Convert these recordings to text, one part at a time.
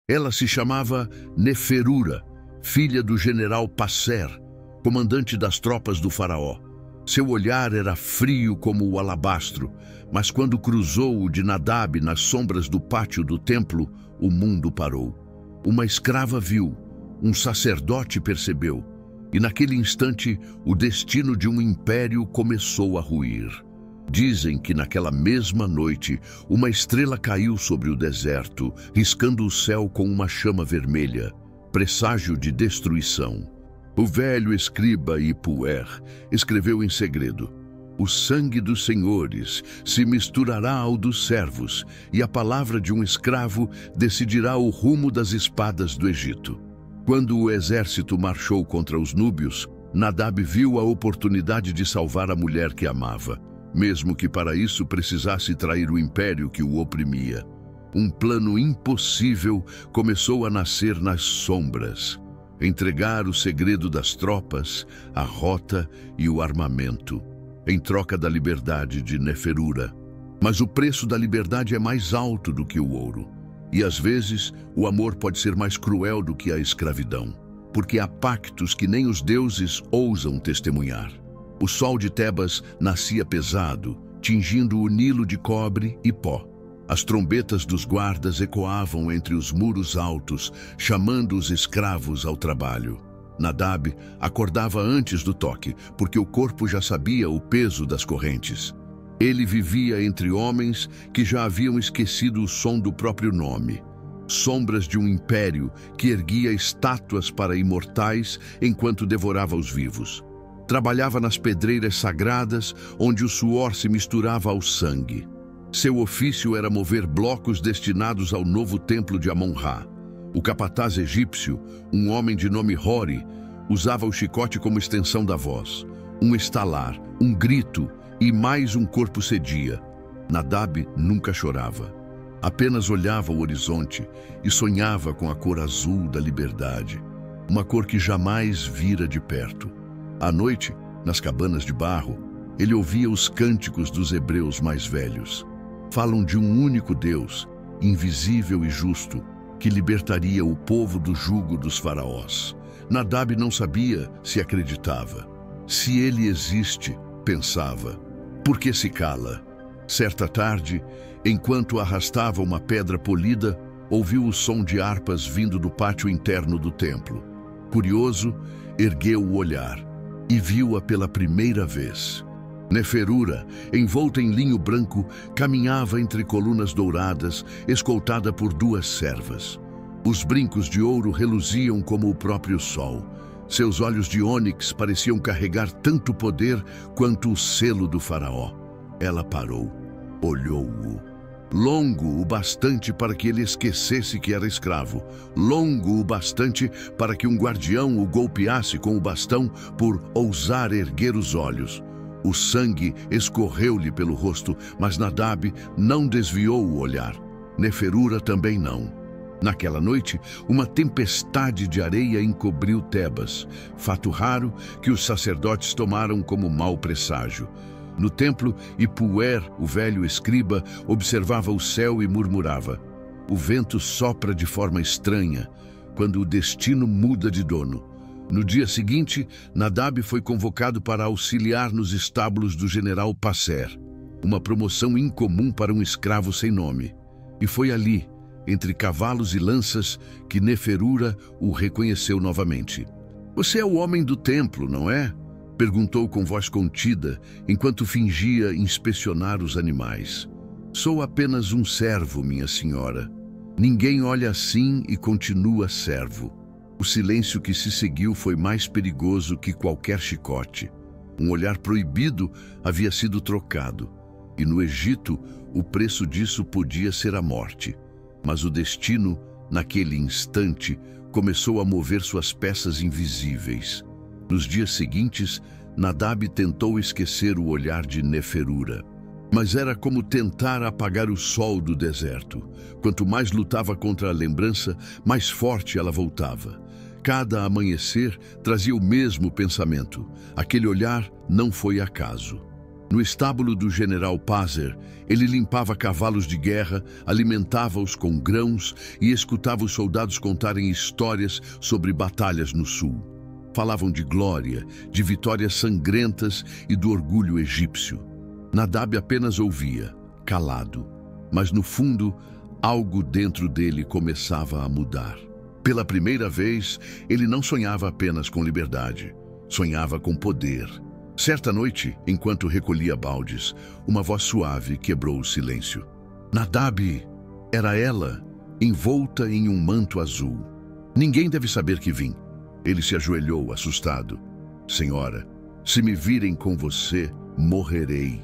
Ela se chamava Neferura, filha do general Passer, comandante das tropas do faraó. Seu olhar era frio como o alabastro, mas quando cruzou o de Nadab nas sombras do pátio do templo, o mundo parou. Uma escrava viu, um sacerdote percebeu, e naquele instante o destino de um império começou a ruir. Dizem que naquela mesma noite uma estrela caiu sobre o deserto, riscando o céu com uma chama vermelha, presságio de destruição. O velho escriba Ipuer escreveu em segredo: o sangue dos senhores se misturará ao dos servos, e a palavra de um escravo decidirá o rumo das espadas do Egito. Quando o exército marchou contra os núbios, Nadab viu a oportunidade de salvar a mulher que amava, mesmo que para isso precisasse trair o império que o oprimia. Um plano impossível começou a nascer nas sombras: entregar o segredo das tropas, a rota e o armamento, em troca da liberdade de Neferura. Mas o preço da liberdade é mais alto do que o ouro. E às vezes, o amor pode ser mais cruel do que a escravidão, porque há pactos que nem os deuses ousam testemunhar. O sol de Tebas nascia pesado, tingindo o Nilo de cobre e pó. As trombetas dos guardas ecoavam entre os muros altos, chamando os escravos ao trabalho. Nadab acordava antes do toque, porque o corpo já sabia o peso das correntes. Ele vivia entre homens que já haviam esquecido o som do próprio nome. Sombras de um império que erguia estátuas para imortais enquanto devorava os vivos. Trabalhava nas pedreiras sagradas, onde o suor se misturava ao sangue. Seu ofício era mover blocos destinados ao novo templo de Amon-Ra. O capataz egípcio, um homem de nome Hori, usava o chicote como extensão da voz. Um estalar, um grito e mais um corpo cedia. Nadab nunca chorava. Apenas olhava o horizonte e sonhava com a cor azul da liberdade, uma cor que jamais vira de perto. À noite, nas cabanas de barro, ele ouvia os cânticos dos hebreus mais velhos. Falam de um único Deus, invisível e justo, que libertaria o povo do jugo dos faraós. Nadab não sabia se acreditava. Se ele existe, pensava, por que se cala? Certa tarde, enquanto arrastava uma pedra polida, ouviu o som de harpas vindo do pátio interno do templo. Curioso, ergueu o olhar e viu-a pela primeira vez. Neferura, envolta em linho branco, caminhava entre colunas douradas, escoltada por duas servas. Os brincos de ouro reluziam como o próprio sol. Seus olhos de ônix pareciam carregar tanto poder quanto o selo do faraó. Ela parou, olhou-o. Longo o bastante para que ele esquecesse que era escravo. Longo o bastante para que um guardião o golpeasse com o bastão por ousar erguer os olhos. O sangue escorreu-lhe pelo rosto, mas Nadab não desviou o olhar. Neferura também não. Naquela noite, uma tempestade de areia encobriu Tebas, fato raro que os sacerdotes tomaram como mau presságio. No templo, Ipuer, o velho escriba, observava o céu e murmurava: o vento sopra de forma estranha, quando o destino muda de dono. No dia seguinte, Nadab foi convocado para auxiliar nos estábulos do general Passer, uma promoção incomum para um escravo sem nome. E foi ali, entre cavalos e lanças, que Neferura o reconheceu novamente. Você é o homem do templo, não é? Perguntou com voz contida, enquanto fingia inspecionar os animais. Sou apenas um servo, minha senhora. Ninguém olha assim e continua servo. O silêncio que se seguiu foi mais perigoso que qualquer chicote. Um olhar proibido havia sido trocado, e no Egito o preço disso podia ser a morte. Mas o destino, naquele instante, começou a mover suas peças invisíveis. Nos dias seguintes, Nadab tentou esquecer o olhar de Neferura. Mas era como tentar apagar o sol do deserto. Quanto mais lutava contra a lembrança, mais forte ela voltava. Cada amanhecer trazia o mesmo pensamento. Aquele olhar não foi acaso. No estábulo do general Pazer, ele limpava cavalos de guerra, alimentava-os com grãos e escutava os soldados contarem histórias sobre batalhas no sul. Falavam de glória, de vitórias sangrentas e do orgulho egípcio. Nadab apenas ouvia, calado, mas no fundo, algo dentro dele começava a mudar. Pela primeira vez, ele não sonhava apenas com liberdade, sonhava com poder. Certa noite, enquanto recolhia baldes, uma voz suave quebrou o silêncio. Nadab! Era ela, envolta em um manto azul. Ninguém deve saber que vim. Ele se ajoelhou, assustado. Senhora, se me virem com você, morrerei.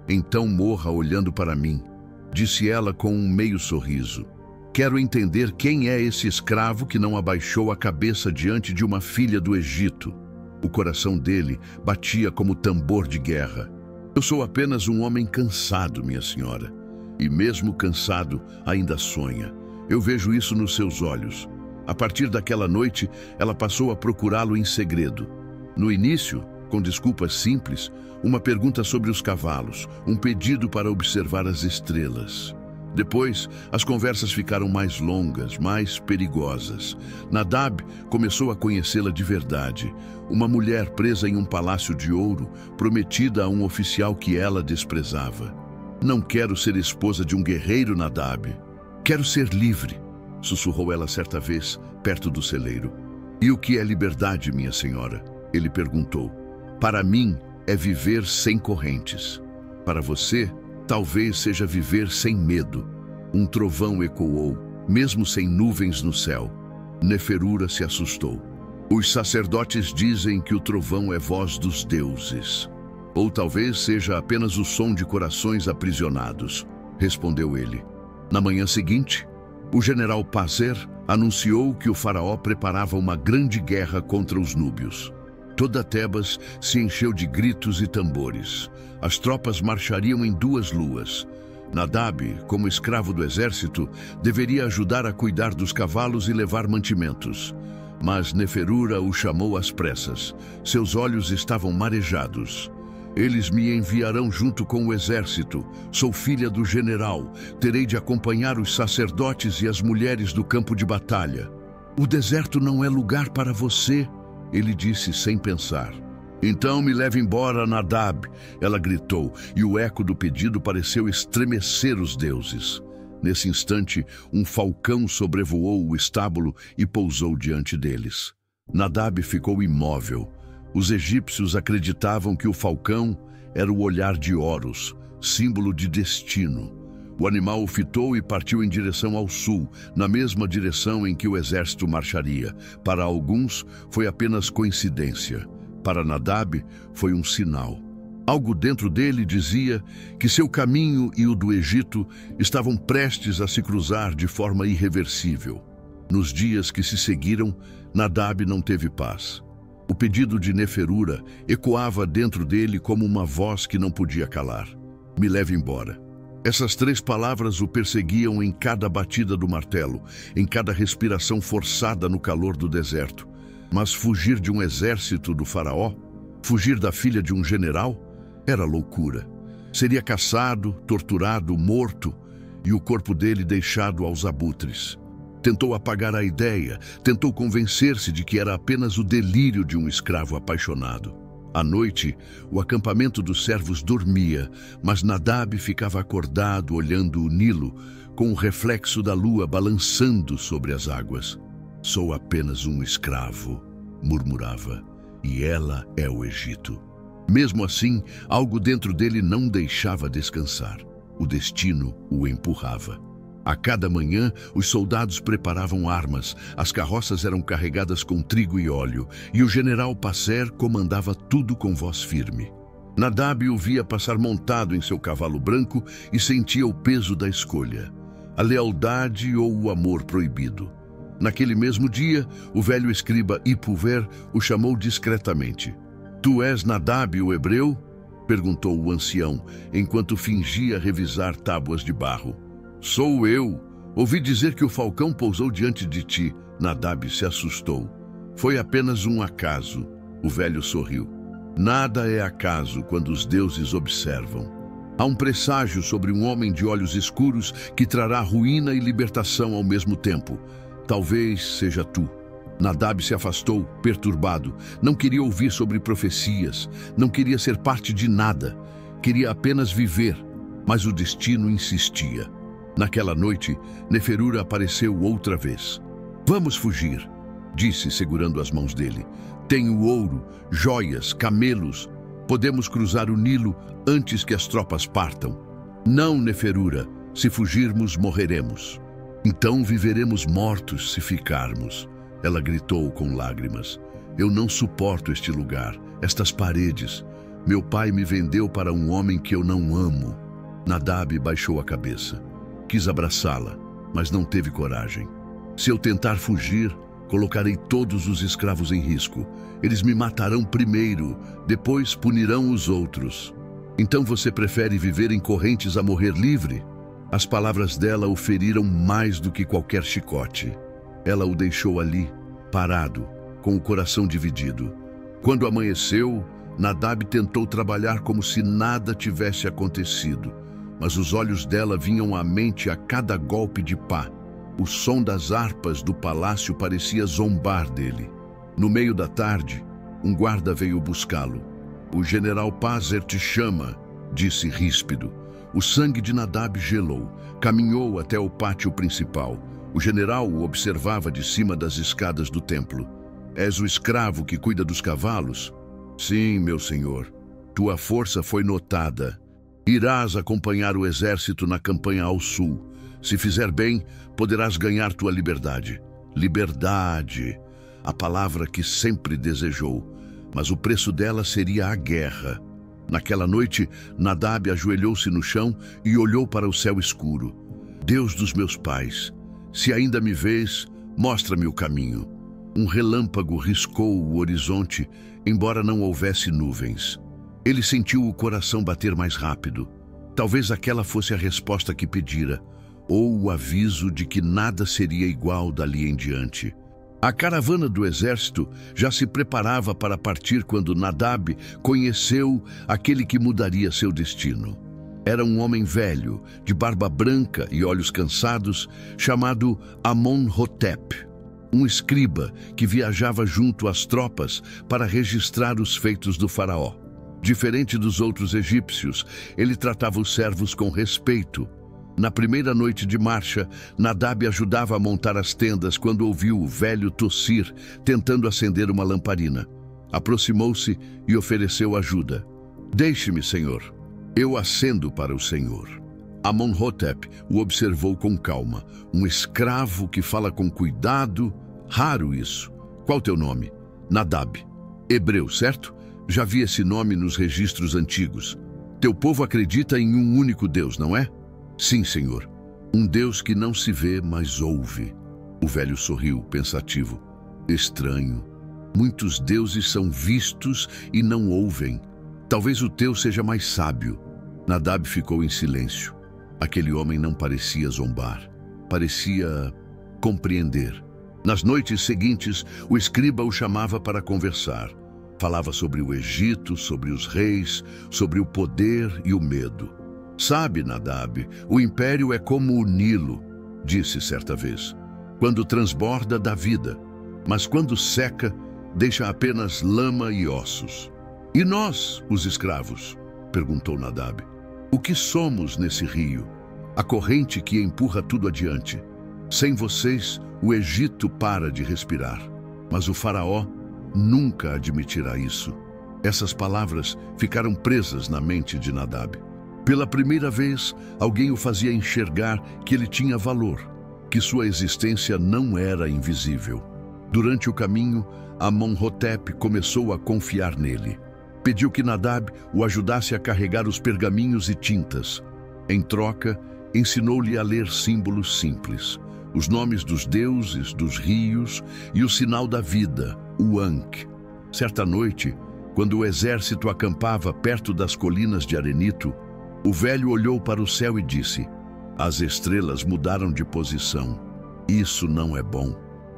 Então morra olhando para mim, disse ela com um meio sorriso. Quero entender quem é esse escravo que não abaixou a cabeça diante de uma filha do Egito. O coração dele batia como tambor de guerra. Eu sou apenas um homem cansado, minha senhora. E mesmo cansado, ainda sonha. Eu vejo isso nos seus olhos. A partir daquela noite, ela passou a procurá-lo em segredo. No início, com desculpas simples, uma pergunta sobre os cavalos, um pedido para observar as estrelas. Depois, as conversas ficaram mais longas, mais perigosas. Nadab começou a conhecê-la de verdade. Uma mulher presa em um palácio de ouro, prometida a um oficial que ela desprezava. Não quero ser esposa de um guerreiro, Nadab. Quero ser livre, sussurrou ela certa vez, perto do celeiro. E o que é liberdade, minha senhora? Ele perguntou. Para mim, é viver sem correntes. Para você, talvez seja viver sem medo. Um trovão ecoou, mesmo sem nuvens no céu. Neferura se assustou. Os sacerdotes dizem que o trovão é voz dos deuses. Ou talvez seja apenas o som de corações aprisionados, respondeu ele. Na manhã seguinte, o general Pazer anunciou que o faraó preparava uma grande guerra contra os núbios. Toda Tebas se encheu de gritos e tambores. As tropas marchariam em 2 luas. Nadab, como escravo do exército, deveria ajudar a cuidar dos cavalos e levar mantimentos. Mas Neferura o chamou às pressas. Seus olhos estavam marejados. Eles me enviarão junto com o exército. Sou filha do general. Terei de acompanhar os sacerdotes e as mulheres do campo de batalha. O deserto não é lugar para você, ele disse sem pensar. Então me leve embora, Nadab, ela gritou, e o eco do pedido pareceu estremecer os deuses. Nesse instante, um falcão sobrevoou o estábulo e pousou diante deles. Nadab ficou imóvel. Os egípcios acreditavam que o falcão era o olhar de Horus, símbolo de destino. O animal o fitou e partiu em direção ao sul, na mesma direção em que o exército marcharia. Para alguns, foi apenas coincidência. Para Nadab, foi um sinal. Algo dentro dele dizia que seu caminho e o do Egito estavam prestes a se cruzar de forma irreversível. Nos dias que se seguiram, Nadab não teve paz. O pedido de Neferura ecoava dentro dele como uma voz que não podia calar. Me leve embora. Essas 3 palavras o perseguiam em cada batida do martelo, em cada respiração forçada no calor do deserto. Mas fugir de um exército do faraó, fugir da filha de um general, era loucura. Seria caçado, torturado, morto e o corpo dele deixado aos abutres. Tentou apagar a ideia, tentou convencer-se de que era apenas o delírio de um escravo apaixonado. À noite, o acampamento dos servos dormia, mas Nadab ficava acordado olhando o Nilo, com o reflexo da lua balançando sobre as águas. Sou apenas um escravo, murmurava, e ela é o Egito. Mesmo assim, algo dentro dele não deixava descansar. O destino o empurrava. A cada manhã, os soldados preparavam armas, as carroças eram carregadas com trigo e óleo, e o general Pazer comandava tudo com voz firme. Nadab o via passar montado em seu cavalo branco e sentia o peso da escolha, a lealdade ou o amor proibido. Naquele mesmo dia, o velho escriba Ipuver o chamou discretamente. Tu és Nadab, o hebreu? Perguntou o ancião, enquanto fingia revisar tábuas de barro. Sou eu. Ouvi dizer que o falcão pousou diante de ti. Nadab se assustou. Foi apenas um acaso. O velho sorriu. Nada é acaso quando os deuses observam. Há um presságio sobre um homem de olhos escuros que trará ruína e libertação ao mesmo tempo. Talvez seja tu. Nadab se afastou, perturbado. Não queria ouvir sobre profecias. Não queria ser parte de nada. Queria apenas viver. Mas o destino insistia. Naquela noite, Neferura apareceu outra vez. Vamos fugir, disse, segurando as mãos dele. Tenho ouro, joias, camelos. Podemos cruzar o Nilo antes que as tropas partam. Não, Neferura. Se fugirmos, morreremos. Então viveremos mortos se ficarmos. Ela gritou com lágrimas. Eu não suporto este lugar, estas paredes. Meu pai me vendeu para um homem que eu não amo. Nadab baixou a cabeça. Quis abraçá-la, mas não teve coragem. Se eu tentar fugir, colocarei todos os escravos em risco. Eles me matarão primeiro, depois punirão os outros. Então você prefere viver em correntes a morrer livre? As palavras dela o feriram mais do que qualquer chicote. Ela o deixou ali, parado, com o coração dividido. Quando amanheceu, Nadab tentou trabalhar como se nada tivesse acontecido, mas os olhos dela vinham à mente a cada golpe de pá. O som das harpas do palácio parecia zombar dele. No meio da tarde, um guarda veio buscá-lo. O general Pazer te chama, disse ríspido. O sangue de Nadab gelou. Caminhou até o pátio principal. O general o observava de cima das escadas do templo. És o escravo que cuida dos cavalos? Sim, meu senhor. Tua força foi notada. Irás acompanhar o exército na campanha ao sul. Se fizer bem, poderás ganhar tua liberdade. Liberdade, a palavra que sempre desejou. Mas o preço dela seria a guerra. Naquela noite, Nadab ajoelhou-se no chão e olhou para o céu escuro. Deus dos meus pais, se ainda me vês, mostra-me o caminho. Um relâmpago riscou o horizonte, embora não houvesse nuvens. Ele sentiu o coração bater mais rápido. Talvez aquela fosse a resposta que pedira, ou o aviso de que nada seria igual dali em diante. A caravana do exército já se preparava para partir quando Nadab conheceu aquele que mudaria seu destino. Era um homem velho, de barba branca e olhos cansados, chamado Amon-Hotep, um escriba que viajava junto às tropas para registrar os feitos do faraó. Diferente dos outros egípcios, ele tratava os servos com respeito. Na primeira noite de marcha, Nadab ajudava a montar as tendas quando ouviu o velho tossir, tentando acender uma lamparina. Aproximou-se e ofereceu ajuda. Deixe-me, senhor. Eu acendo para o senhor. Amon-Hotep o observou com calma. Um escravo que fala com cuidado. Raro isso. Qual teu nome? Nadab. Hebreu, certo? Já vi esse nome nos registros antigos. Teu povo acredita em um único Deus, não é? Sim, senhor. Um Deus que não se vê, mas ouve. O velho sorriu, pensativo. Estranho. Muitos deuses são vistos e não ouvem. Talvez o teu seja mais sábio. Nadab ficou em silêncio. Aquele homem não parecia zombar. Parecia compreender. Nas noites seguintes, o escriba o chamava para conversar. Falava sobre o Egito, sobre os reis, sobre o poder e o medo. Sabe, Nadab, o império é como o Nilo, disse certa vez. Quando transborda, dá vida, mas quando seca, deixa apenas lama e ossos. E nós, os escravos? Perguntou Nadab. O que somos nesse rio? A corrente que empurra tudo adiante. Sem vocês, o Egito para de respirar. Mas o faraó nunca admitirá isso. Essas palavras ficaram presas na mente de Nadab. Pela primeira vez, alguém o fazia enxergar que ele tinha valor, que sua existência não era invisível. Durante o caminho, Amon-Hotep começou a confiar nele. Pediu que Nadab o ajudasse a carregar os pergaminhos e tintas. Em troca, ensinou-lhe a ler símbolos simples, os nomes dos deuses, dos rios e o sinal da vida, o Ankh. Certa noite, quando o exército acampava perto das colinas de Arenito, o velho olhou para o céu e disse: as estrelas mudaram de posição. Isso não é bom.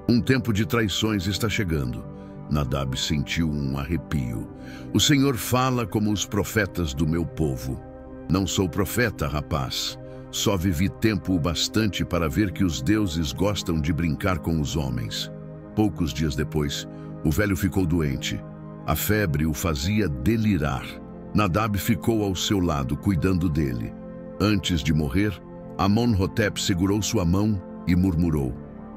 Um tempo de traições está chegando. Nadab sentiu um arrepio. O Senhor fala como os profetas do meu povo. Não sou profeta, rapaz. Só vivi tempo o bastante para ver que os deuses gostam de brincar com os homens. Poucos dias depois, o velho ficou doente. A febre o fazia delirar. Nadab ficou ao seu lado, cuidando dele. Antes de morrer, Amon-Hotep segurou sua mão e murmurou: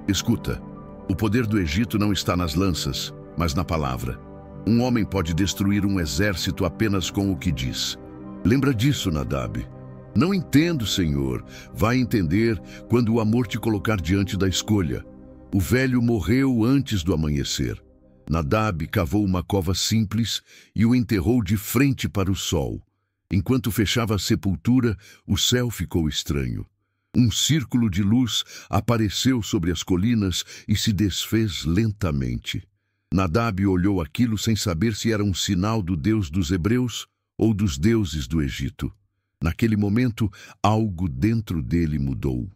escuta, o poder do Egito não está nas lanças, mas na palavra. Um homem pode destruir um exército apenas com o que diz. Lembra disso, Nadab. Não entendo, Senhor. Vai entender quando o amor te colocar diante da escolha. O velho morreu antes do amanhecer. Nadab cavou uma cova simples e o enterrou de frente para o sol. Enquanto fechava a sepultura, o céu ficou estranho. Um círculo de luz apareceu sobre as colinas e se desfez lentamente. Nadab olhou aquilo sem saber se era um sinal do Deus dos hebreus ou dos deuses do Egito. Naquele momento, algo dentro dele mudou.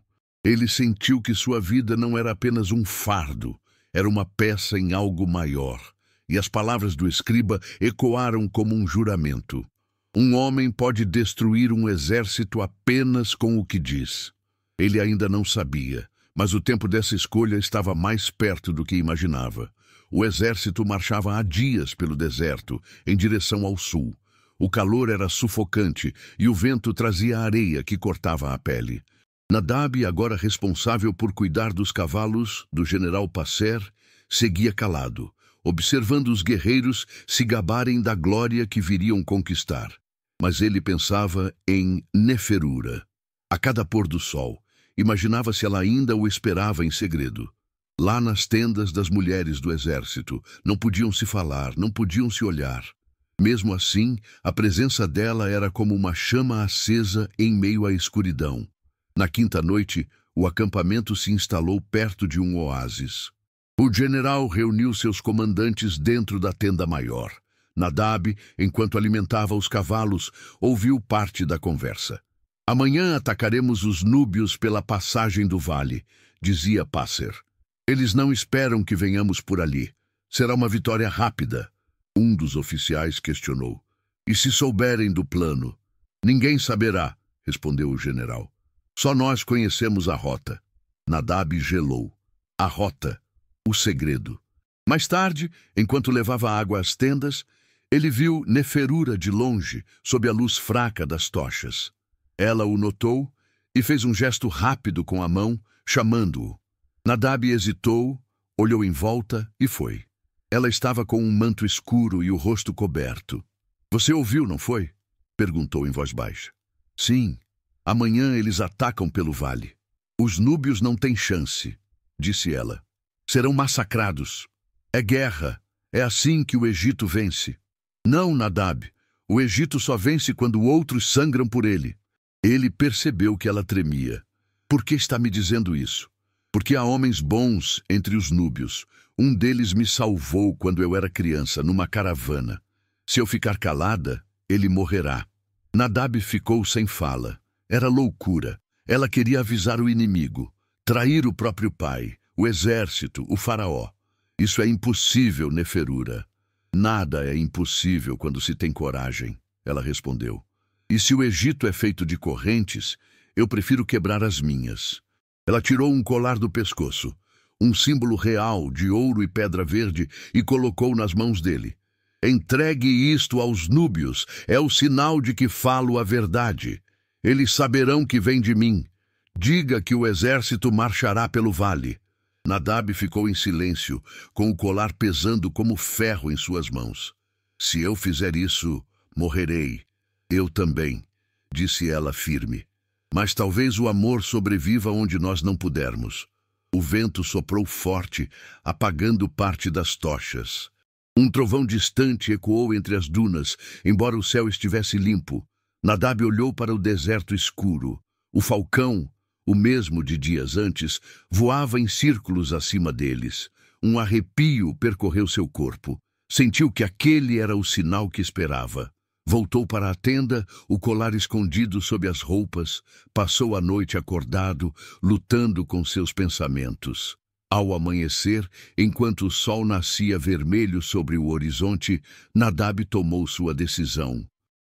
Ele sentiu que sua vida não era apenas um fardo, era uma peça em algo maior. E as palavras do escriba ecoaram como um juramento. Um homem pode destruir um exército apenas com o que diz. Ele ainda não sabia, mas o tempo dessa escolha estava mais perto do que imaginava. O exército marchava há dias pelo deserto, em direção ao sul. O calor era sufocante e o vento trazia areia que cortava a pele. Nadab, agora responsável por cuidar dos cavalos do general Passer, seguia calado, observando os guerreiros se gabarem da glória que viriam conquistar. Mas ele pensava em Neferura. A cada pôr do sol, imaginava se ela ainda o esperava em segredo. Lá nas tendas das mulheres do exército, não podiam se falar, não podiam se olhar. Mesmo assim, a presença dela era como uma chama acesa em meio à escuridão. Na quinta noite, o acampamento se instalou perto de um oásis. O general reuniu seus comandantes dentro da tenda maior. Nadab, enquanto alimentava os cavalos, ouviu parte da conversa. Amanhã atacaremos os núbios pela passagem do vale, dizia Passer. Eles não esperam que venhamos por ali. Será uma vitória rápida. Um dos oficiais questionou. E se souberem do plano? Ninguém saberá, respondeu o general. Só nós conhecemos a rota. Nadab gelou. A rota. O segredo. Mais tarde, enquanto levava água às tendas, ele viu Neferura de longe, sob a luz fraca das tochas. Ela o notou e fez um gesto rápido com a mão, chamando-o. Nadab hesitou, olhou em volta e foi. Ela estava com um manto escuro e o rosto coberto. Você ouviu, não foi? Perguntou em voz baixa. Sim. Amanhã eles atacam pelo vale. Os núbios não têm chance, disse ela. Serão massacrados. É guerra. É assim que o Egito vence. Não, Nadab. O Egito só vence quando outros sangram por ele. Ele percebeu que ela tremia. Por que está me dizendo isso? Porque há homens bons entre os núbios. Um deles me salvou quando eu era criança, numa caravana. Se eu ficar calada, ele morrerá. Nadab ficou sem fala. Era loucura. Ela queria avisar o inimigo, trair o próprio pai, o exército, o faraó. Isso é impossível, Neferura. Nada é impossível quando se tem coragem, ela respondeu. E se o Egito é feito de correntes, eu prefiro quebrar as minhas. Ela tirou um colar do pescoço, um símbolo real de ouro e pedra verde, e colocou nas mãos dele. Entregue isto aos núbios, é o sinal de que falo a verdade. Eles saberão que vem de mim. Diga que o exército marchará pelo vale. Nadab ficou em silêncio, com o colar pesando como ferro em suas mãos. Se eu fizer isso, morrerei. Eu também, disse ela firme. Mas talvez o amor sobreviva onde nós não pudermos. O vento soprou forte, apagando parte das tochas. Um trovão distante ecoou entre as dunas, embora o céu estivesse limpo. Nadab olhou para o deserto escuro. O falcão, o mesmo de dias antes, voava em círculos acima deles. Um arrepio percorreu seu corpo. Sentiu que aquele era o sinal que esperava. Voltou para a tenda, o colar escondido sob as roupas. Passou a noite acordado, lutando com seus pensamentos. Ao amanhecer, enquanto o sol nascia vermelho sobre o horizonte, Nadab tomou sua decisão.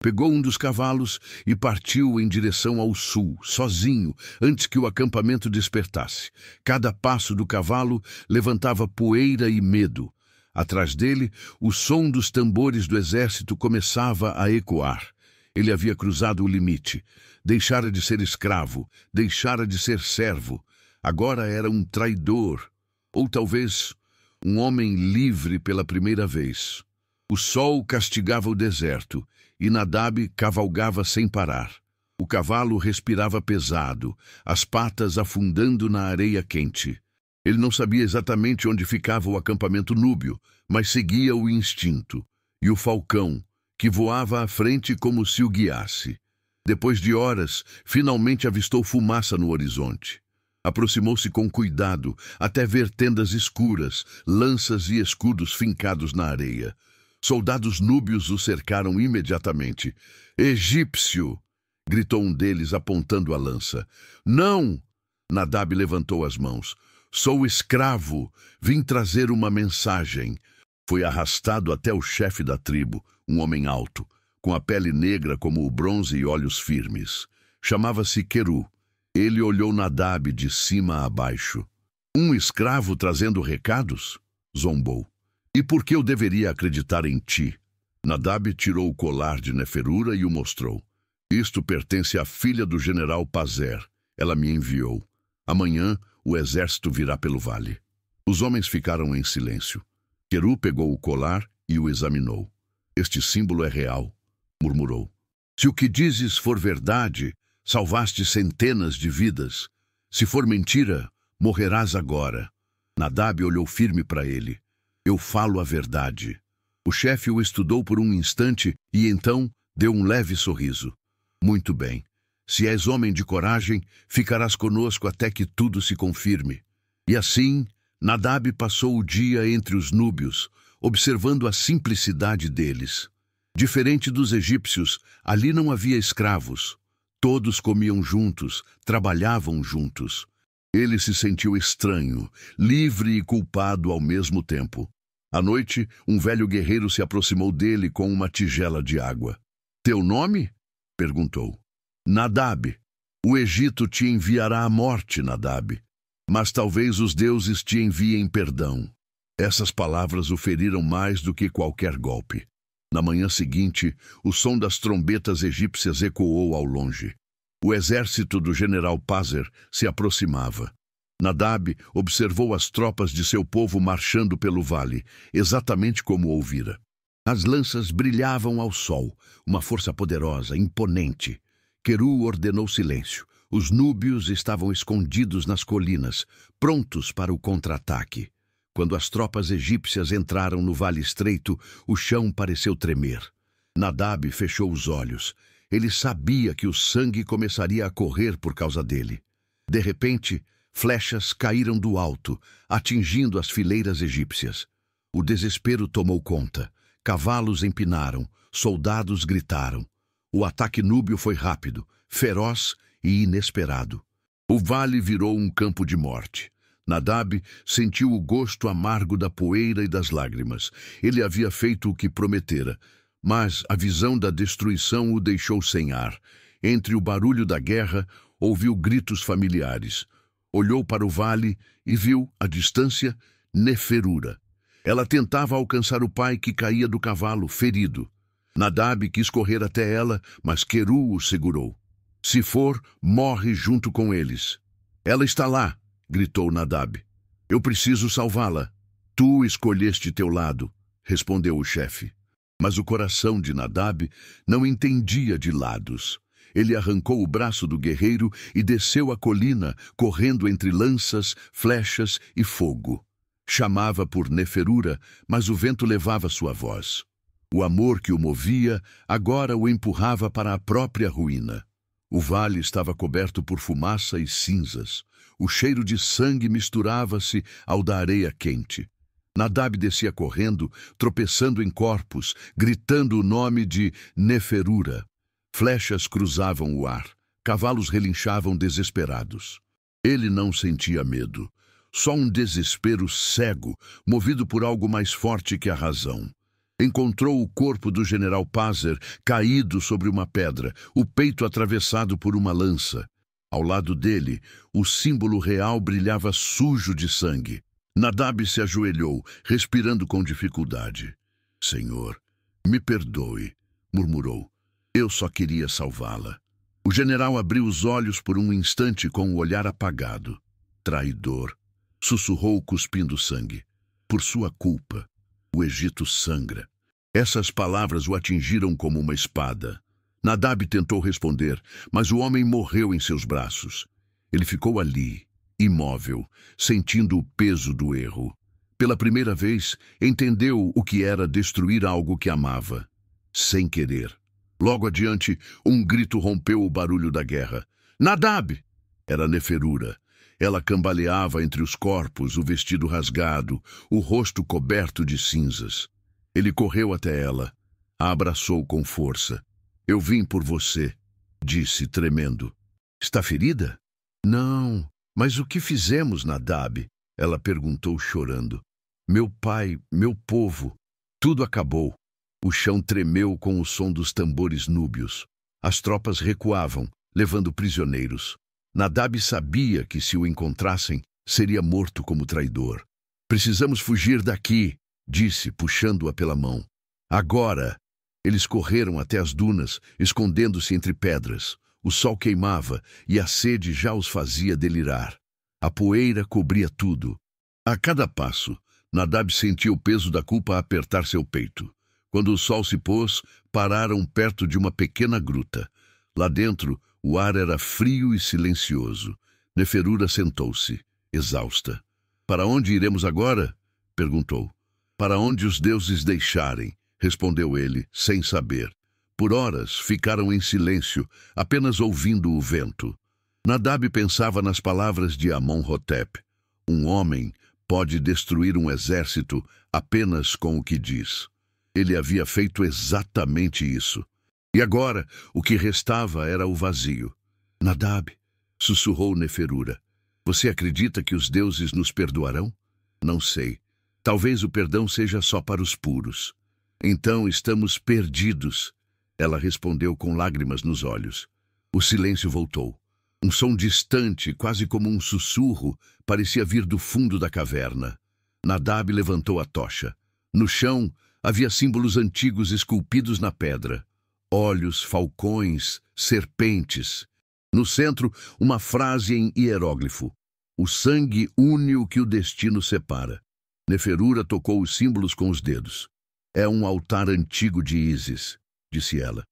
Pegou um dos cavalos e partiu em direção ao sul, sozinho, antes que o acampamento despertasse. Cada passo do cavalo levantava poeira e medo. Atrás dele, o som dos tambores do exército começava a ecoar. Ele havia cruzado o limite. Deixara de ser escravo, deixara de ser servo. Agora era um traidor, ou talvez um homem livre pela primeira vez. O sol castigava o deserto, e Nadab cavalgava sem parar. O cavalo respirava pesado, as patas afundando na areia quente. Ele não sabia exatamente onde ficava o acampamento núbio, mas seguia o instinto. E o falcão, que voava à frente como se o guiasse. Depois de horas, finalmente avistou fumaça no horizonte. Aproximou-se com cuidado, até ver tendas escuras, lanças e escudos fincados na areia. Soldados núbios o cercaram imediatamente. «Egípcio!» gritou um deles, apontando a lança. «Não!» Nadab levantou as mãos. «Sou escravo. Vim trazer uma mensagem.» Foi arrastado até o chefe da tribo, um homem alto, com a pele negra como o bronze e olhos firmes. Chamava-se Queru. Ele olhou Nadab de cima a baixo. «Um escravo trazendo recados?» zombou. «E por que eu deveria acreditar em ti?» Nadab tirou o colar de Neferura e o mostrou. «Isto pertence à filha do general Pazer. Ela me enviou. Amanhã o exército virá pelo vale.» Os homens ficaram em silêncio. Queru pegou o colar e o examinou. «Este símbolo é real», murmurou. «Se o que dizes for verdade, salvaste centenas de vidas. Se for mentira, morrerás agora.» Nadab olhou firme para ele. «Eu falo a verdade.» O chefe o estudou por um instante e então deu um leve sorriso. «Muito bem. Se és homem de coragem, ficarás conosco até que tudo se confirme.» E assim, Nadab passou o dia entre os núbios, observando a simplicidade deles. Diferente dos egípcios, ali não havia escravos. Todos comiam juntos, trabalhavam juntos. Ele se sentiu estranho, livre e culpado ao mesmo tempo. À noite, um velho guerreiro se aproximou dele com uma tigela de água. «Teu nome?» perguntou. «Nadab. O Egito te enviará à morte, Nadab. Mas talvez os deuses te enviem perdão.» Essas palavras o feriram mais do que qualquer golpe. Na manhã seguinte, o som das trombetas egípcias ecoou ao longe. O exército do general Pazer se aproximava. Nadab observou as tropas de seu povo marchando pelo vale, exatamente como ouvira. As lanças brilhavam ao sol, uma força poderosa, imponente. Queru ordenou silêncio. Os núbios estavam escondidos nas colinas, prontos para o contra-ataque. Quando as tropas egípcias entraram no vale estreito, o chão pareceu tremer. Nadab fechou os olhos. Ele sabia que o sangue começaria a correr por causa dele. De repente, flechas caíram do alto, atingindo as fileiras egípcias. O desespero tomou conta. Cavalos empinaram, soldados gritaram. O ataque núbio foi rápido, feroz e inesperado. O vale virou um campo de morte. Nadab sentiu o gosto amargo da poeira e das lágrimas. Ele havia feito o que prometera, mas a visão da destruição o deixou sem ar. Entre o barulho da guerra, ouviu gritos familiares. Olhou para o vale e viu, à distância, Neferura. Ela tentava alcançar o pai que caía do cavalo, ferido. Nadab quis correr até ela, mas Queru o segurou. «Se for, morre junto com eles.» «Ela está lá!» gritou Nadab. «Eu preciso salvá-la.» «Tu escolheste teu lado», respondeu o chefe. Mas o coração de Nadab não entendia de lados. Ele arrancou o braço do guerreiro e desceu a colina, correndo entre lanças, flechas e fogo. Chamava por Neferura, mas o vento levava sua voz. O amor que o movia agora o empurrava para a própria ruína. O vale estava coberto por fumaça e cinzas. O cheiro de sangue misturava-se ao da areia quente. Nadab descia correndo, tropeçando em corpos, gritando o nome de Neferura. Flechas cruzavam o ar. Cavalos relinchavam desesperados. Ele não sentia medo. só um desespero cego, movido por algo mais forte que a razão. Encontrou o corpo do general Pazer caído sobre uma pedra, o peito atravessado por uma lança. Ao lado dele, o símbolo real brilhava sujo de sangue. Nadab se ajoelhou, respirando com dificuldade. "Senhor, me perdoe", murmurou. "Eu só queria salvá-la." O general abriu os olhos por um instante com o olhar apagado. "Traidor", sussurrou cuspindo sangue. "Por sua culpa, o Egito sangra." Essas palavras o atingiram como uma espada. Nadab tentou responder, mas o homem morreu em seus braços. Ele ficou ali, imóvel, sentindo o peso do erro. Pela primeira vez, entendeu o que era destruir algo que amava, sem querer. Logo adiante, um grito rompeu o barulho da guerra. "Nadab!" Era Neferura. Ela cambaleava entre os corpos, o vestido rasgado, o rosto coberto de cinzas. Ele correu até ela, a abraçou com força. "Eu vim por você", disse, tremendo. "Está ferida?" "Não, mas o que fizemos, Nadab?" Ela perguntou, chorando. "Meu pai, meu povo, tudo acabou." O chão tremeu com o som dos tambores núbios. As tropas recuavam, levando prisioneiros. Nadab sabia que, se o encontrassem, seria morto como traidor. "Precisamos fugir daqui", disse, puxando-a pela mão. "Agora!" Eles correram até as dunas, escondendo-se entre pedras. O sol queimava e a sede já os fazia delirar. A poeira cobria tudo. A cada passo, Nadab sentia o peso da culpa apertar seu peito. Quando o sol se pôs, pararam perto de uma pequena gruta. Lá dentro, o ar era frio e silencioso. Neferura sentou-se, exausta. "Para onde iremos agora?" perguntou. "Para onde os deuses deixarem", respondeu ele, sem saber. Por horas ficaram em silêncio, apenas ouvindo o vento. Nadab pensava nas palavras de Amon-Hotep. Um homem pode destruir um exército apenas com o que diz. Ele havia feito exatamente isso. E agora, o que restava era o vazio. "Nadab", sussurrou Neferura, "você acredita que os deuses nos perdoarão?" "Não sei. Talvez o perdão seja só para os puros." "Então estamos perdidos", ela respondeu com lágrimas nos olhos. O silêncio voltou. Um som distante, quase como um sussurro, parecia vir do fundo da caverna. Nadab levantou a tocha. No chão, havia símbolos antigos esculpidos na pedra. Olhos, falcões, serpentes. No centro, uma frase em hieróglifo. "O sangue une o que o destino separa." Neferura tocou os símbolos com os dedos. "É um altar antigo de Ísis", disse ela.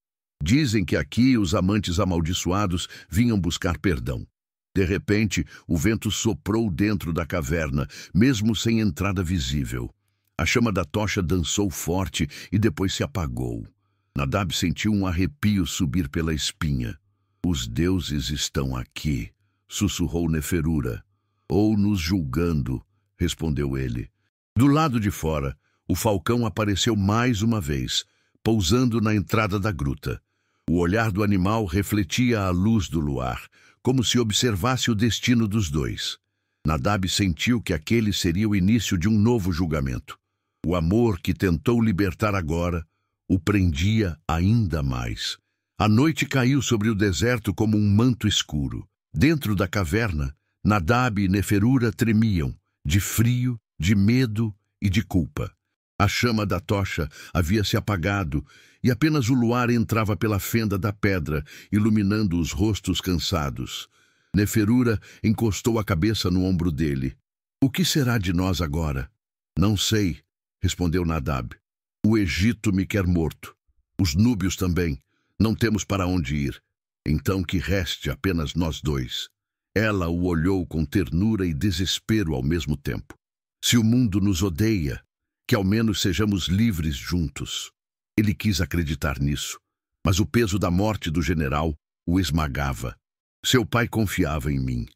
"Dizem que aqui os amantes amaldiçoados vinham buscar perdão." De repente, o vento soprou dentro da caverna, mesmo sem entrada visível. A chama da tocha dançou forte e depois se apagou. Nadab sentiu um arrepio subir pela espinha. "Os deuses estão aqui", sussurrou Neferura. "Ou nos julgando", respondeu ele. Do lado de fora, o falcão apareceu mais uma vez, pousando na entrada da gruta. O olhar do animal refletia a luz do luar, como se observasse o destino dos dois. Nadab sentiu que aquele seria o início de um novo julgamento. O amor que tentou libertar agora o prendia ainda mais. A noite caiu sobre o deserto como um manto escuro. Dentro da caverna, Nadab e Neferura tremiam, de frio, de medo e de culpa. A chama da tocha havia se apagado e apenas o luar entrava pela fenda da pedra, iluminando os rostos cansados. Neferura encostou a cabeça no ombro dele. "O que será de nós agora?" "Não sei", respondeu Nadab. "O Egito me quer morto. Os núbios também. Não temos para onde ir. Então que reste apenas nós dois." Ela o olhou com ternura e desespero ao mesmo tempo. "Se o mundo nos odeia, que ao menos sejamos livres juntos." Ele quis acreditar nisso, mas o peso da morte do general o esmagava. Seu pai confiava em mim,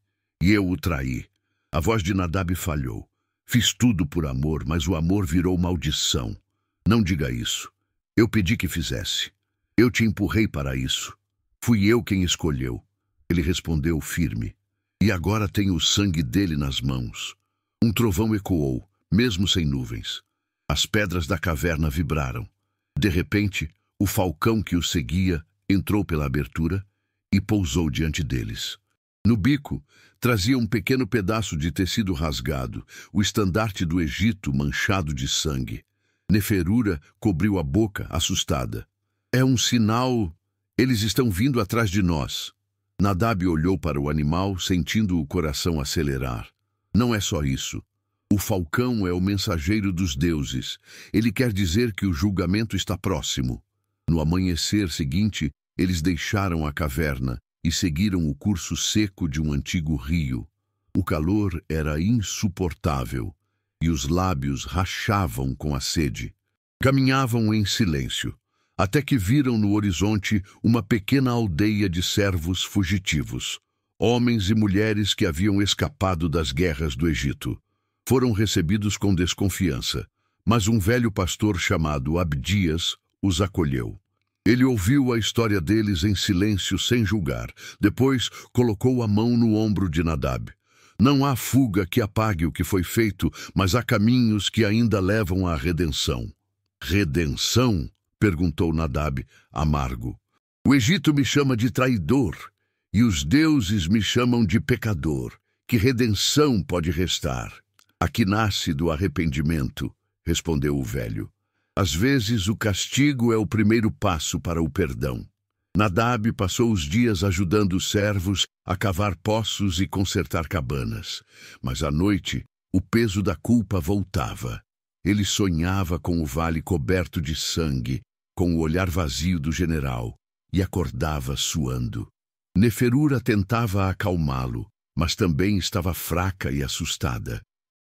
e eu o traí. A voz de Nadab falhou. "Fiz tudo por amor, mas o amor virou maldição." "Não diga isso. Eu pedi que fizesse. Eu te empurrei para isso. Fui eu quem escolheu." Ele respondeu firme. "E agora tenho o sangue dele nas mãos. Um trovão ecoou, mesmo sem nuvens. As pedras da caverna vibraram. De repente, o falcão que os seguia entrou pela abertura e pousou diante deles. No bico, trazia um pequeno pedaço de tecido rasgado, o estandarte do Egito manchado de sangue. Neferura cobriu a boca, assustada. É um sinal. Eles estão vindo atrás de nós. Nadab olhou para o animal, sentindo o coração acelerar. Não é só isso. O falcão é o mensageiro dos deuses. Ele quer dizer que o julgamento está próximo. No amanhecer seguinte, eles deixaram a caverna e seguiram o curso seco de um antigo rio. O calor era insuportável e os lábios rachavam com a sede. Caminhavam em silêncio, até que viram no horizonte uma pequena aldeia de servos fugitivos, homens e mulheres que haviam escapado das guerras do Egito. Foram recebidos com desconfiança, mas um velho pastor chamado Abdias os acolheu. Ele ouviu a história deles em silêncio, sem julgar. Depois, colocou a mão no ombro de Nadab. Não há fuga que apague o que foi feito, mas há caminhos que ainda levam à redenção. Redenção? Perguntou Nadab, amargo. O Egito me chama de traidor, e os deuses me chamam de pecador. Que redenção pode restar? A que nasce do arrependimento, respondeu o velho. Às vezes o castigo é o primeiro passo para o perdão. Nadab passou os dias ajudando os servos a cavar poços e consertar cabanas. Mas à noite, o peso da culpa voltava. Ele sonhava com o vale coberto de sangue, com o olhar vazio do general, e acordava suando. Neferura tentava acalmá-lo, mas também estava fraca e assustada.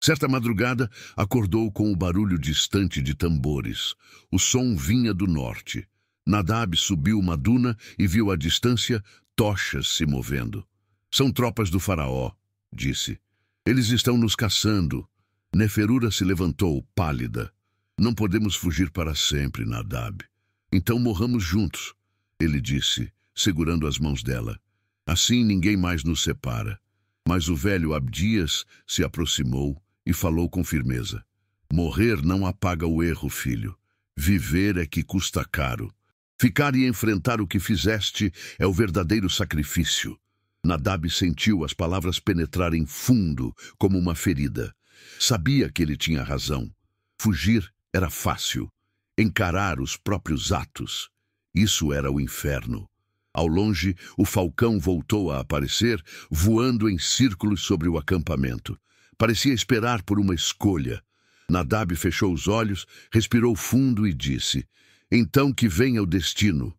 Certa madrugada, acordou com o barulho distante de tambores. O som vinha do norte. Nadab subiu uma duna e viu à distância tochas se movendo. São tropas do faraó, disse. Eles estão nos caçando. Neferura se levantou, pálida. Não podemos fugir para sempre, Nadab. Então morramos juntos, ele disse, segurando as mãos dela. Assim ninguém mais nos separa. Mas o velho Abdias se aproximou e falou com firmeza. Morrer não apaga o erro, filho. Viver é que custa caro. Ficar e enfrentar o que fizeste é o verdadeiro sacrifício. Nadab sentiu as palavras penetrarem fundo, como uma ferida. Sabia que ele tinha razão. Fugir era fácil. Encarar os próprios atos. Isso era o inferno. Ao longe, o falcão voltou a aparecer, voando em círculos sobre o acampamento. Parecia esperar por uma escolha. Nadab fechou os olhos, respirou fundo e disse: Então que venha o destino.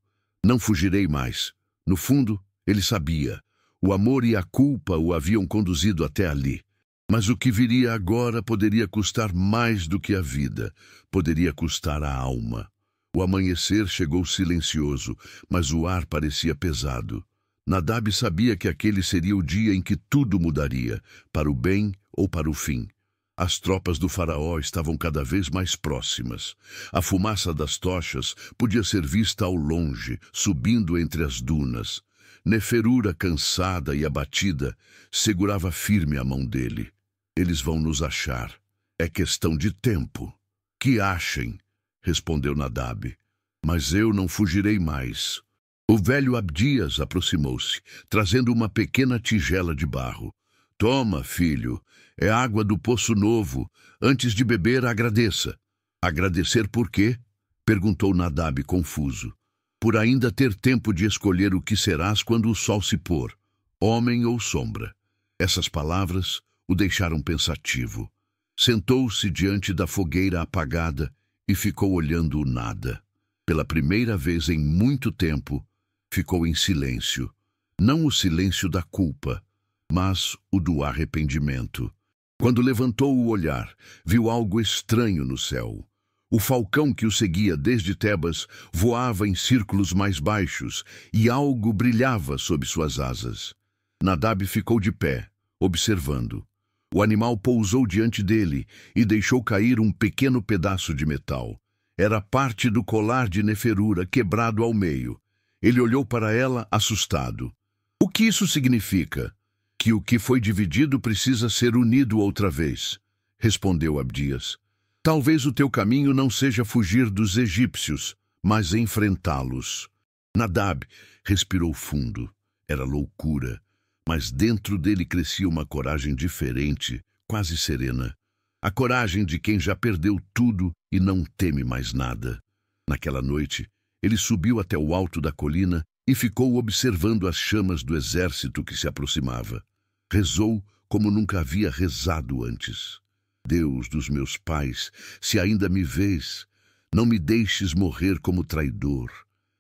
Não fugirei mais. No fundo, ele sabia. O amor e a culpa o haviam conduzido até ali. Mas o que viria agora poderia custar mais do que a vida. Poderia custar a alma. O amanhecer chegou silencioso, mas o ar parecia pesado. Nadab sabia que aquele seria o dia em que tudo mudaria, para o bem ou para o fim. As tropas do faraó estavam cada vez mais próximas. A fumaça das tochas podia ser vista ao longe, subindo entre as dunas. Neferura, cansada e abatida, segurava firme a mão dele. Eles vão nos achar. É questão de tempo. Que achem, respondeu Nadab. Mas eu não fugirei mais. O velho Abdias aproximou-se, trazendo uma pequena tigela de barro. Toma, filho, é água do poço novo. Antes de beber, agradeça. Agradecer por quê? Perguntou Nadab confuso. Por ainda ter tempo de escolher o que serás quando o sol se pôr, homem ou sombra. Essas palavras o deixaram pensativo. Sentou-se diante da fogueira apagada e ficou olhando o nada. Pela primeira vez em muito tempo, ficou em silêncio. Não o silêncio da culpa, mas o do arrependimento. Quando levantou o olhar, viu algo estranho no céu. O falcão que o seguia desde Tebas voava em círculos mais baixos e algo brilhava sob suas asas. Nadab ficou de pé, observando. O animal pousou diante dele e deixou cair um pequeno pedaço de metal. Era parte do colar de Neferura, quebrado ao meio. Ele olhou para ela, assustado. O que isso significa? Que o que foi dividido precisa ser unido outra vez. respondeu Abdias. Talvez o teu caminho não seja fugir dos egípcios, mas enfrentá-los. Nadab respirou fundo. Era loucura, mas dentro dele crescia uma coragem diferente, quase serena. A coragem de quem já perdeu tudo e não teme mais nada. Naquela noite, ele subiu até o alto da colina e ficou observando as chamas do exército que se aproximava. Rezou como nunca havia rezado antes. Deus dos meus pais, se ainda me vês, não me deixes morrer como traidor.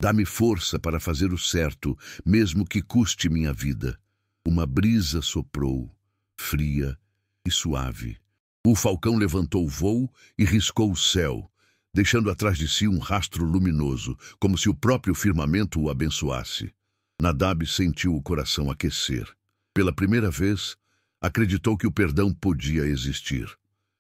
Dá-me força para fazer o certo, mesmo que custe minha vida. Uma brisa soprou, fria e suave. O falcão levantou o voo e riscou o céu, deixando atrás de si um rastro luminoso, como se o próprio firmamento o abençoasse. Nadab sentiu o coração aquecer. Pela primeira vez, acreditou que o perdão podia existir.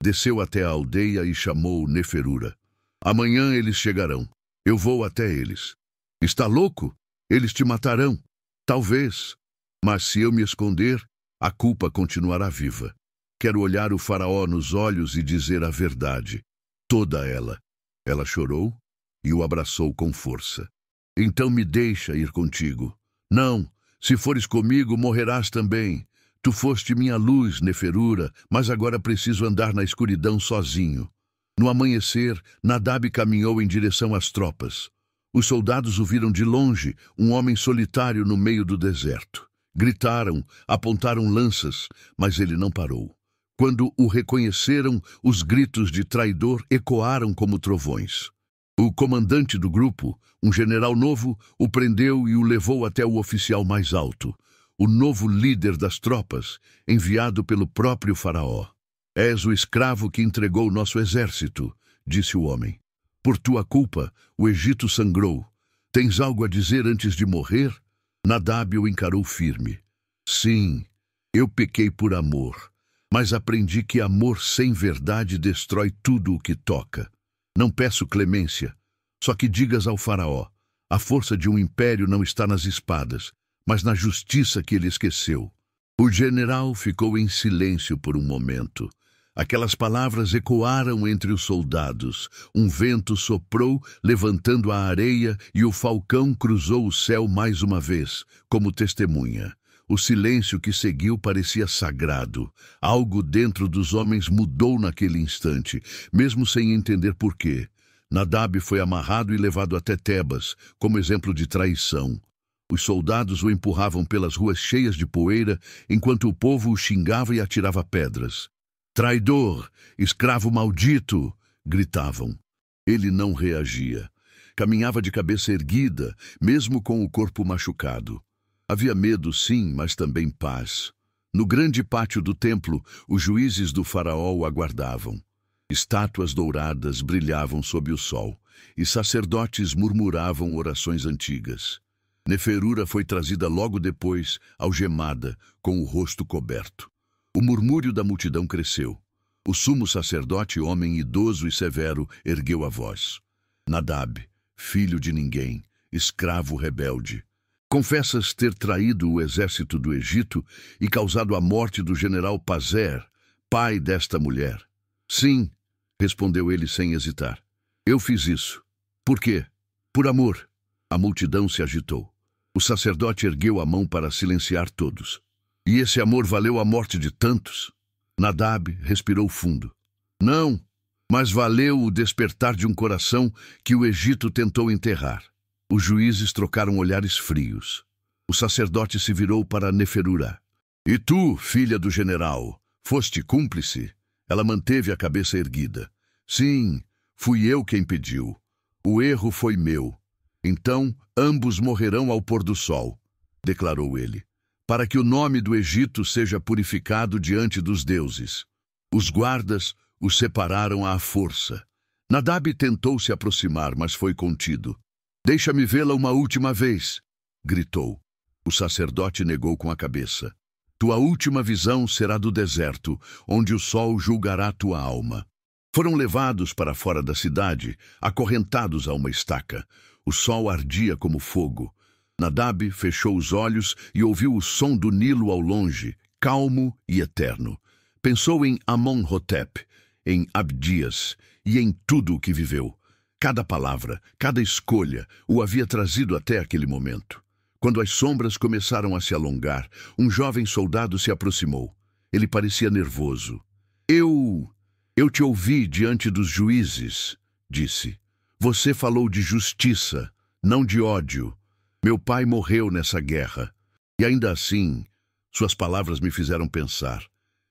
Desceu até a aldeia e chamou Neferura. Amanhã eles chegarão. Eu vou até eles. Está louco? Eles te matarão. Talvez. Mas se eu me esconder, a culpa continuará viva. Quero olhar o faraó nos olhos e dizer a verdade. Toda ela. Ela chorou e o abraçou com força. Então me deixa ir contigo. Não, se fores comigo, morrerás também. Tu foste minha luz, Neferura, mas agora preciso andar na escuridão sozinho. No amanhecer, Nadab caminhou em direção às tropas. Os soldados o viram de longe, um homem solitário no meio do deserto. Gritaram, apontaram lanças, mas ele não parou. Quando o reconheceram, os gritos de traidor ecoaram como trovões. O comandante do grupo, um general novo, o prendeu e o levou até o oficial mais alto, o novo líder das tropas, enviado pelo próprio faraó. És o escravo que entregou nosso exército, disse o homem. Por tua culpa, o Egito sangrou. Tens algo a dizer antes de morrer? Nadab o encarou firme. Sim, eu pequei por amor, mas aprendi que amor sem verdade destrói tudo o que toca. Não peço clemência, só que digas ao faraó, a força de um império não está nas espadas, mas na justiça que ele esqueceu. O general ficou em silêncio por um momento. Aquelas palavras ecoaram entre os soldados. Um vento soprou, levantando a areia, e o falcão cruzou o céu mais uma vez, como testemunha. O silêncio que seguiu parecia sagrado. Algo dentro dos homens mudou naquele instante, mesmo sem entender por quê. Nadab foi amarrado e levado até Tebas, como exemplo de traição. Os soldados o empurravam pelas ruas cheias de poeira, enquanto o povo o xingava e atirava pedras. Traidor! Escravo maldito! Gritavam. Ele não reagia. Caminhava de cabeça erguida, mesmo com o corpo machucado. Havia medo, sim, mas também paz. No grande pátio do templo, os juízes do faraó o aguardavam. Estátuas douradas brilhavam sob o sol, e sacerdotes murmuravam orações antigas. Neferura foi trazida logo depois, algemada, com o rosto coberto. O murmúrio da multidão cresceu. O sumo sacerdote, homem idoso e severo, ergueu a voz. Nadab, filho de ninguém, escravo rebelde. Confessas ter traído o exército do Egito e causado a morte do general Pazer, pai desta mulher. Sim, respondeu ele sem hesitar. Eu fiz isso. Por quê? Por amor. A multidão se agitou. O sacerdote ergueu a mão para silenciar todos. E esse amor valeu a morte de tantos? Nadab respirou fundo. Não, mas valeu o despertar de um coração que o Egito tentou enterrar. Os juízes trocaram olhares frios. O sacerdote se virou para Neferura. E tu, filha do general, foste cúmplice? Ela manteve a cabeça erguida. Sim, fui eu quem pediu. O erro foi meu. Então, ambos morrerão ao pôr do sol, declarou ele, para que o nome do Egito seja purificado diante dos deuses. Os guardas o separaram à força. Nadab tentou se aproximar, mas foi contido. Deixa-me vê-la uma última vez, gritou. O sacerdote negou com a cabeça. Tua última visão será do deserto, onde o sol julgará tua alma. Foram levados para fora da cidade, acorrentados a uma estaca. O sol ardia como fogo. Nadab fechou os olhos e ouviu o som do Nilo ao longe, calmo e eterno. Pensou em Amon-Hotep, em Abdias e em tudo o que viveu. Cada palavra, cada escolha o havia trazido até aquele momento. Quando as sombras começaram a se alongar, um jovem soldado se aproximou. Ele parecia nervoso. Eu te ouvi diante dos juízes, disse. Você falou de justiça, não de ódio. Meu pai morreu nessa guerra. E ainda assim, suas palavras me fizeram pensar.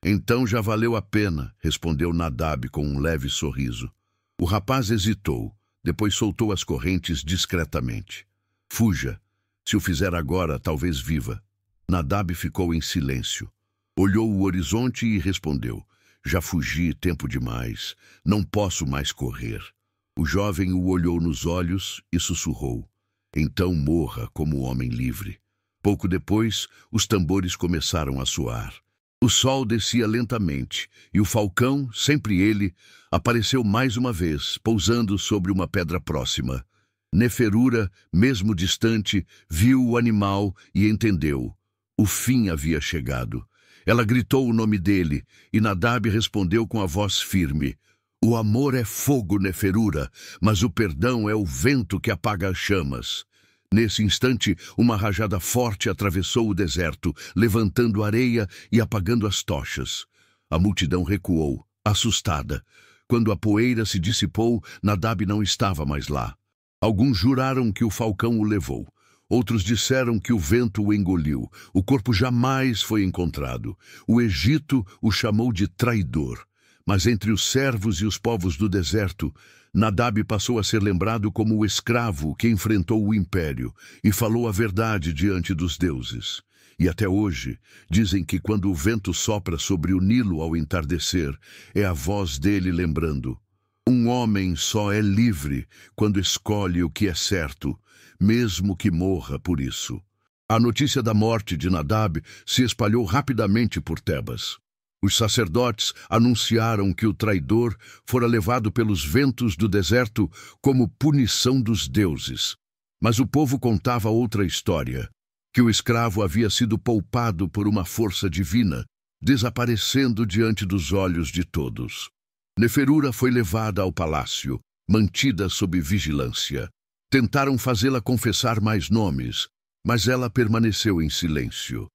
Então já valeu a pena, respondeu Nadab com um leve sorriso. O rapaz hesitou, depois soltou as correntes discretamente. Fuja. Se o fizer agora, talvez viva. Nadab ficou em silêncio. Olhou o horizonte e respondeu. Já fugi tempo demais. Não posso mais correr. O jovem o olhou nos olhos e sussurrou. Então morra como homem livre. Pouco depois, os tambores começaram a soar. O sol descia lentamente, e o falcão, sempre ele, apareceu mais uma vez, pousando sobre uma pedra próxima. Neferura, mesmo distante, viu o animal e entendeu. O fim havia chegado. Ela gritou o nome dele, e Nadab respondeu com a voz firme. O amor é fogo, Neferura, mas o perdão é o vento que apaga as chamas. Nesse instante, uma rajada forte atravessou o deserto, levantando areia e apagando as tochas. A multidão recuou, assustada. Quando a poeira se dissipou, Nadab não estava mais lá. Alguns juraram que o falcão o levou. Outros disseram que o vento o engoliu. O corpo jamais foi encontrado. O Egito o chamou de traidor. Mas entre os servos e os povos do deserto, Nadab passou a ser lembrado como o escravo que enfrentou o império e falou a verdade diante dos deuses. E até hoje, dizem que quando o vento sopra sobre o Nilo ao entardecer, é a voz dele lembrando. Um homem só é livre quando escolhe o que é certo, mesmo que morra por isso. A notícia da morte de Nadab se espalhou rapidamente por Tebas. Os sacerdotes anunciaram que o traidor fora levado pelos ventos do deserto como punição dos deuses. Mas o povo contava outra história, que o escravo havia sido poupado por uma força divina, desaparecendo diante dos olhos de todos. Neferura foi levada ao palácio, mantida sob vigilância. Tentaram fazê-la confessar mais nomes, mas ela permaneceu em silêncio.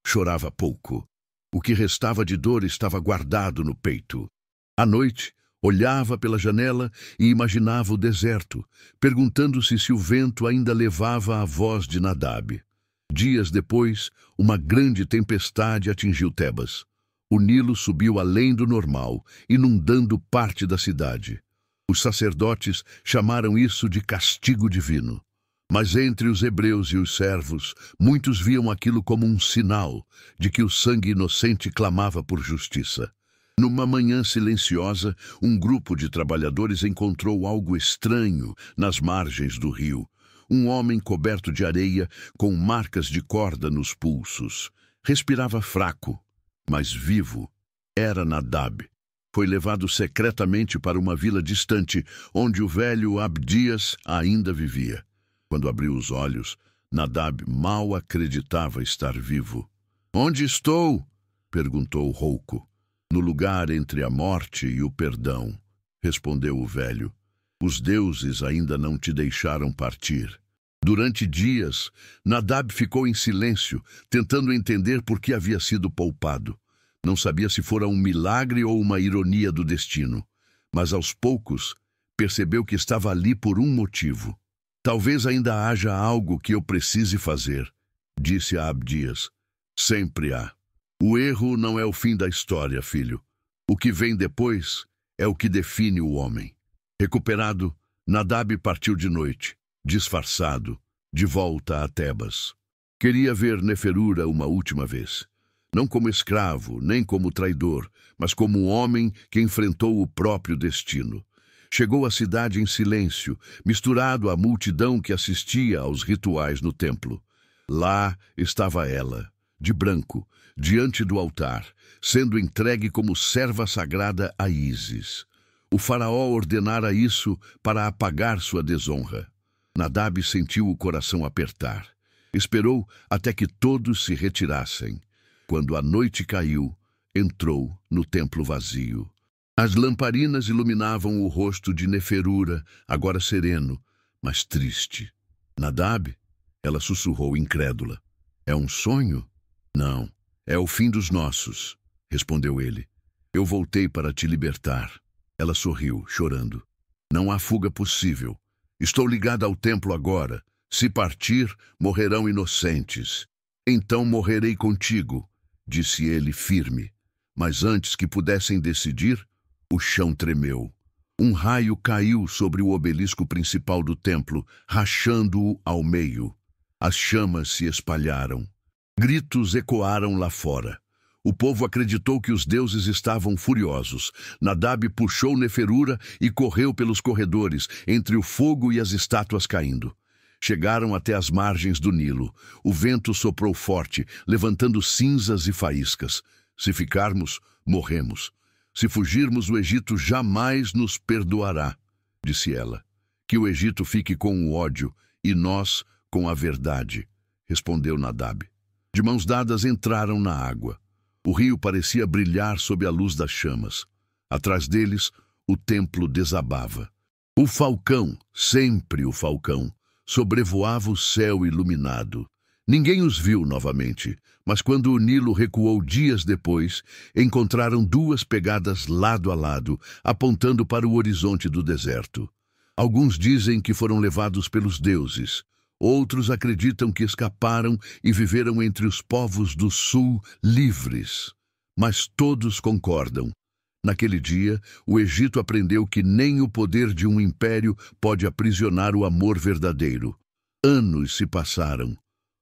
Chorava pouco. O que restava de dor estava guardado no peito. À noite, olhava pela janela e imaginava o deserto, perguntando-se se o vento ainda levava a voz de Nadab. Dias depois, uma grande tempestade atingiu Tebas. O Nilo subiu além do normal, inundando parte da cidade. Os sacerdotes chamaram isso de castigo divino. Mas entre os hebreus e os servos, muitos viam aquilo como um sinal de que o sangue inocente clamava por justiça. Numa manhã silenciosa, um grupo de trabalhadores encontrou algo estranho nas margens do rio. Um homem coberto de areia, com marcas de corda nos pulsos. Respirava fraco, mas vivo. Era Nadab. Foi levado secretamente para uma vila distante, onde o velho Abdias ainda vivia. Quando abriu os olhos, Nadab mal acreditava estar vivo. "Onde estou?" perguntou rouco. "No lugar entre a morte e o perdão", respondeu o velho. "Os deuses ainda não te deixaram partir." Durante dias, Nadab ficou em silêncio, tentando entender por que havia sido poupado. Não sabia se fora um milagre ou uma ironia do destino, mas aos poucos percebeu que estava ali por um motivo. "Talvez ainda haja algo que eu precise fazer", disse a Abdias. "Sempre há. O erro não é o fim da história, filho. O que vem depois é o que define o homem." Recuperado, Nadab partiu de noite, disfarçado, de volta a Tebas. Queria ver Neferura uma última vez. Não como escravo, nem como traidor, mas como homem que enfrentou o próprio destino. Chegou à cidade em silêncio, misturado à multidão que assistia aos rituais no templo. Lá estava ela, de branco, diante do altar, sendo entregue como serva sagrada a Ísis. O faraó ordenara isso para apagar sua desonra. Nadab sentiu o coração apertar. Esperou até que todos se retirassem. Quando a noite caiu, entrou no templo vazio. As lamparinas iluminavam o rosto de Neferura, agora sereno, mas triste. Nadab? Ela sussurrou incrédula. É um sonho? Não, é o fim dos nossos, respondeu ele. Eu voltei para te libertar. Ela sorriu, chorando. Não há fuga possível. Estou ligada ao templo agora. Se partir, morrerão inocentes. Então morrerei contigo, disse ele firme. Mas antes que pudessem decidir, o chão tremeu. Um raio caiu sobre o obelisco principal do templo, rachando-o ao meio. As chamas se espalharam. Gritos ecoaram lá fora. O povo acreditou que os deuses estavam furiosos. Nadab puxou Neferura e correu pelos corredores, entre o fogo e as estátuas caindo. Chegaram até as margens do Nilo. O vento soprou forte, levantando cinzas e faíscas. Se ficarmos, morremos. Se fugirmos, o Egito jamais nos perdoará, disse ela. Que o Egito fique com o ódio e nós com a verdade, respondeu Nadab. De mãos dadas entraram na água. O rio parecia brilhar sob a luz das chamas. Atrás deles, o templo desabava. O falcão, sempre o falcão, sobrevoava o céu iluminado. Ninguém os viu novamente, mas quando o Nilo recuou dias depois, encontraram duas pegadas lado a lado, apontando para o horizonte do deserto. Alguns dizem que foram levados pelos deuses. Outros acreditam que escaparam e viveram entre os povos do sul livres. Mas todos concordam. Naquele dia, o Egito aprendeu que nem o poder de um império pode aprisionar o amor verdadeiro. Anos se passaram.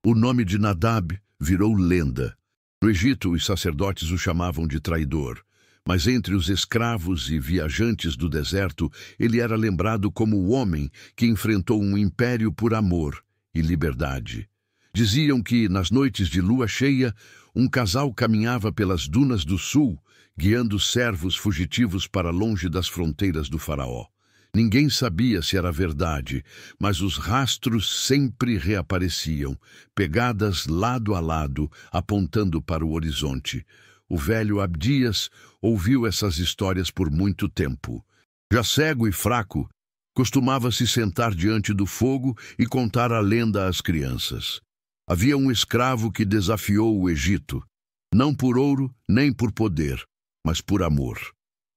O nome de Nadab virou lenda. No Egito, os sacerdotes o chamavam de traidor. Mas entre os escravos e viajantes do deserto, ele era lembrado como o homem que enfrentou um império por amor e liberdade. Diziam que, nas noites de lua cheia, um casal caminhava pelas dunas do sul, guiando servos fugitivos para longe das fronteiras do faraó. Ninguém sabia se era verdade, mas os rastros sempre reapareciam, pegadas lado a lado, apontando para o horizonte. O velho Abdias ouviu essas histórias por muito tempo. Já cego e fraco, costumava se sentar diante do fogo e contar a lenda às crianças. Havia um escravo que desafiou o Egito, não por ouro nem por poder, mas por amor.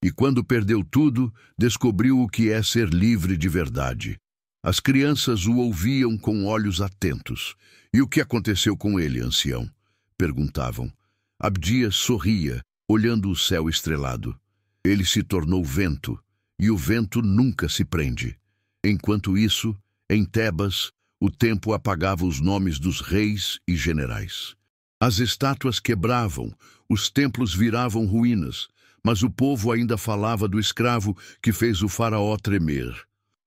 E quando perdeu tudo, descobriu o que é ser livre de verdade. As crianças o ouviam com olhos atentos. E o que aconteceu com ele, ancião? Perguntavam. Abdias sorria, olhando o céu estrelado. Ele se tornou vento, e o vento nunca se prende. Enquanto isso, em Tebas, o tempo apagava os nomes dos reis e generais. As estátuas quebravam, os templos viravam ruínas, mas o povo ainda falava do escravo que fez o faraó tremer.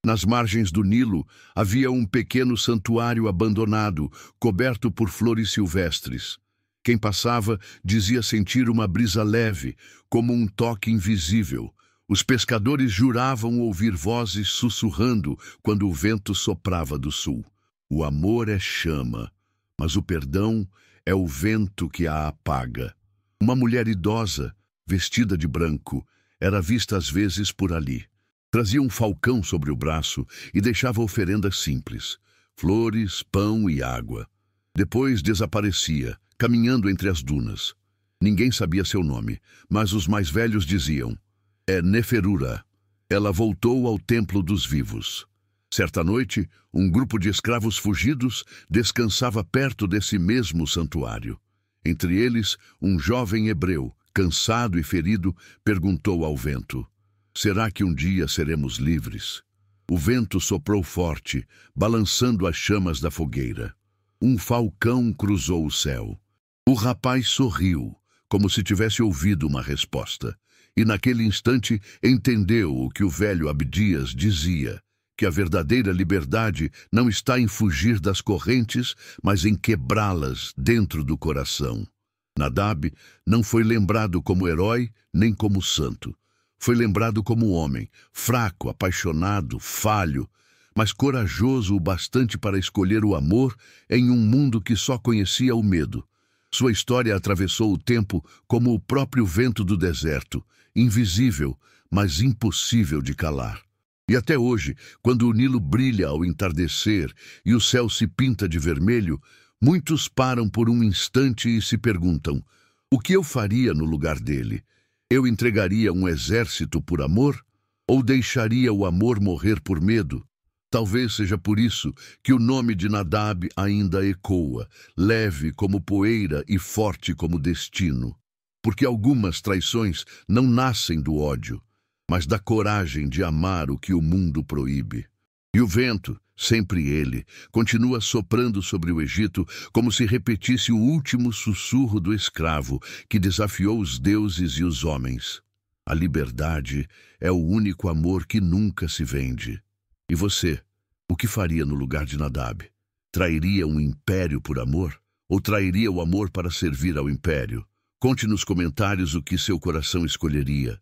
Nas margens do Nilo havia um pequeno santuário abandonado, coberto por flores silvestres. Quem passava dizia sentir uma brisa leve, como um toque invisível. Os pescadores juravam ouvir vozes sussurrando quando o vento soprava do sul. O amor é chama, mas o perdão é o vento que a apaga. Uma mulher idosa, vestida de branco, era vista às vezes por ali. Trazia um falcão sobre o braço e deixava oferendas simples, flores, pão e água. Depois desaparecia, caminhando entre as dunas. Ninguém sabia seu nome, mas os mais velhos diziam: é Neferura. Ela voltou ao templo dos vivos. Certa noite, um grupo de escravos fugidos descansava perto desse mesmo santuário. Entre eles, um jovem hebreu, cansado e ferido, perguntou ao vento: será que um dia seremos livres? O vento soprou forte, balançando as chamas da fogueira. Um falcão cruzou o céu. O rapaz sorriu, como se tivesse ouvido uma resposta, e naquele instante entendeu o que o velho Abdias dizia, que a verdadeira liberdade não está em fugir das correntes, mas em quebrá-las dentro do coração. Nadab não foi lembrado como herói nem como santo. Foi lembrado como homem, fraco, apaixonado, falho, mas corajoso o bastante para escolher o amor em um mundo que só conhecia o medo. Sua história atravessou o tempo como o próprio vento do deserto, invisível, mas impossível de calar. E até hoje, quando o Nilo brilha ao entardecer e o céu se pinta de vermelho, muitos param por um instante e se perguntam: o que eu faria no lugar dele? Eu entregaria um exército por amor? Ou deixaria o amor morrer por medo? Talvez seja por isso que o nome de Nadab ainda ecoa, leve como poeira e forte como destino. Porque algumas traições não nascem do ódio, mas da coragem de amar o que o mundo proíbe. E o vento, sempre ele, continua soprando sobre o Egito como se repetisse o último sussurro do escravo que desafiou os deuses e os homens. A liberdade é o único amor que nunca se vende. E você, o que faria no lugar de Nadab? Trairia um império por amor? Ou trairia o amor para servir ao império? Conte nos comentários o que seu coração escolheria.